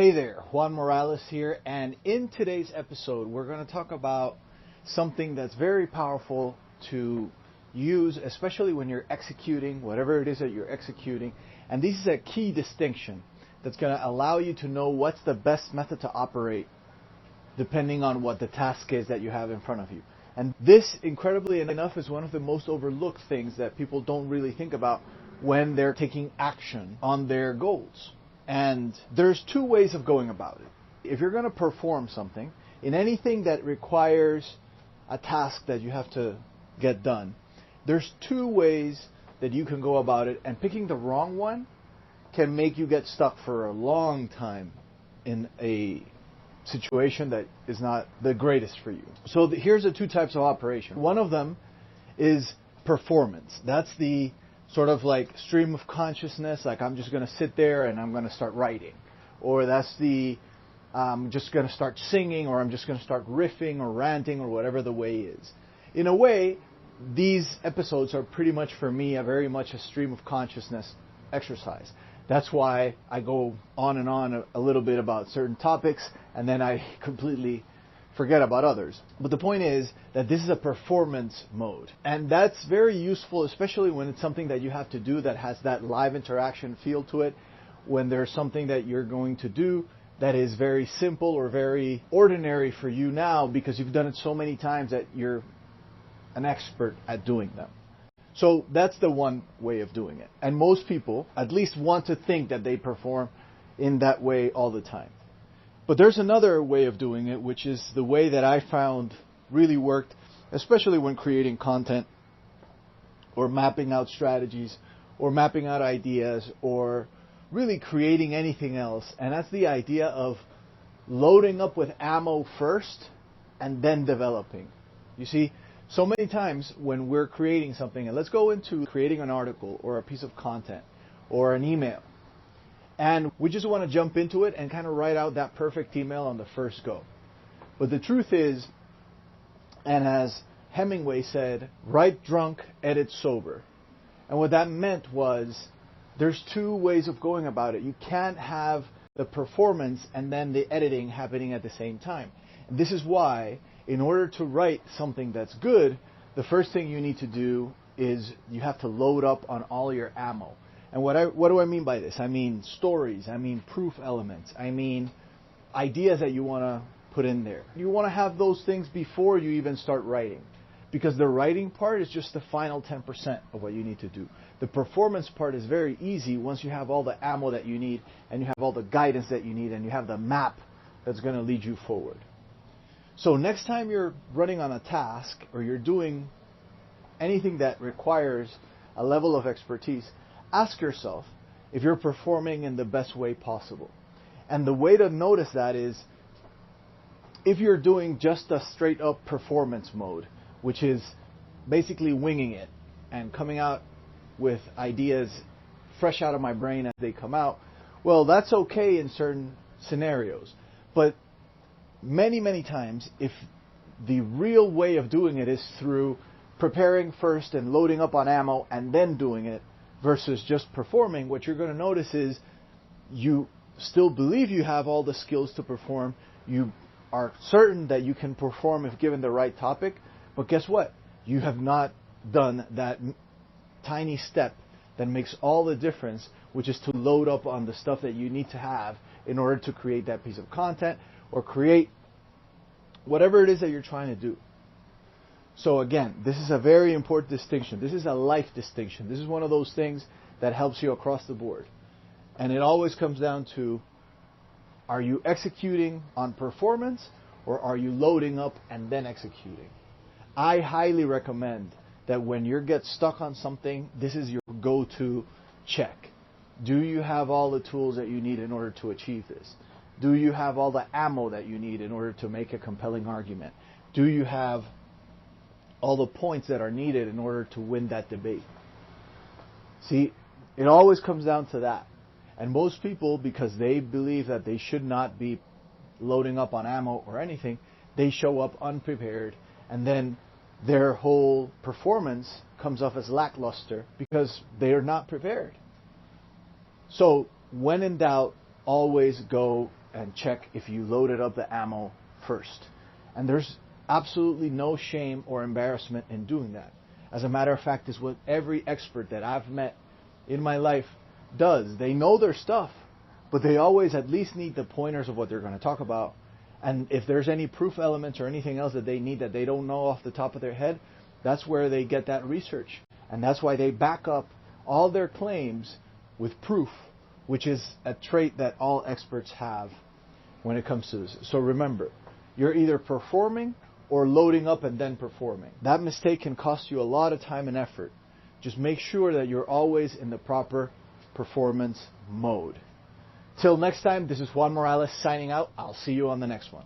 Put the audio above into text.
Hey there, Juan Morales here, and in today's episode we're going to talk about something that's very powerful to use, especially when you're executing whatever it is that you're executing. And this is a key distinction that's going to allow you to know what's the best method to operate depending on what the task is that you have in front of you. And this, incredibly enough, is one of the most overlooked things that people don't really think about when they're taking action on their goals. And there's two ways of going about it. If you're going to perform something, in anything that requires a task that you have to get done, there's two ways that you can go about it, and picking the wrong one can make you get stuck for a long time in a situation that is not the greatest for you. So here's the two types of operation. One of them is performance. That's the sort of like stream of consciousness, like I'm just going to sit there and I'm going to start writing. Or that's the I'm just going to start singing, or I'm just going to start riffing or ranting, or whatever the way is. In a way, these episodes are pretty much for me very much a stream of consciousness exercise. That's why I go on and on a little bit about certain topics, and then I completely forget about others. But the point is that this is a performance mode. And that's very useful, especially when it's something that you have to do that has that live interaction feel to it. When there's something that you're going to do that is very simple or very ordinary for you now because you've done it so many times that you're an expert at doing them. So that's the one way of doing it. And most people at least want to think that they perform in that way all the time. But there's another way of doing it, which is the way that I found really worked, especially when creating content or mapping out strategies or mapping out ideas or really creating anything else. And that's the idea of loading up with ammo first and then developing. You see, so many times when we're creating something, and let's go into creating an article or a piece of content or an email, and we just want to jump into it and kind of write out that perfect email on the first go. But the truth is, and as Hemingway said, write drunk, edit sober. And what that meant was there's two ways of going about it. You can't have the performance and then the editing happening at the same time. And this is why, in order to write something that's good, the first thing you need to do is you have to load up on all your ammo. And what do I mean by this? I mean stories, I mean proof elements, I mean ideas that you want to put in there. You want to have those things before you even start writing, because the writing part is just the final 10% of what you need to do. The performance part is very easy once you have all the ammo that you need, and you have all the guidance that you need, and you have the map that's going to lead you forward. So next time you're running on a task or you're doing anything that requires a level of expertise, ask yourself if you're performing in the best way possible. And the way to notice that is if you're doing just a straight up performance mode, which is basically winging it and coming out with ideas fresh out of my brain as they come out, well, that's okay in certain scenarios. But many, many times, if the real way of doing it is through preparing first and loading up on ammo and then doing it versus just performing, what you're going to notice is you still believe you have all the skills to perform. You are certain that you can perform if given the right topic. But guess what? You have not done that tiny step that makes all the difference, which is to load up on the stuff that you need to have in order to create that piece of content or create whatever it is that you're trying to do. So again, this is a very important distinction. This is a life distinction. This is one of those things that helps you across the board. And it always comes down to, are you executing on performance or are you loading up and then executing? I highly recommend that when you get stuck on something, this is your go-to check. Do you have all the tools that you need in order to achieve this? Do you have all the ammo that you need in order to make a compelling argument? Do you have all the points that are needed in order to win that debate? See, it always comes down to that. And most people, because they believe that they should not be loading up on ammo or anything, they show up unprepared, and then their whole performance comes off as lackluster because they are not prepared. So when in doubt, always go and check if you loaded up the ammo first. And there's absolutely no shame or embarrassment in doing that. As a matter of fact, is what every expert that I've met in my life does. They know their stuff, but they always at least need the pointers of what they're going to talk about. And if there's any proof elements or anything else that they need that they don't know off the top of their head, that's where they get that research. And that's why they back up all their claims with proof, which is a trait that all experts have when it comes to this. So remember, you're either performing or loading up and then performing. That mistake can cost you a lot of time and effort. Just make sure that you're always in the proper performance mode. Till next time, this is Juan Morales signing out. I'll see you on the next one.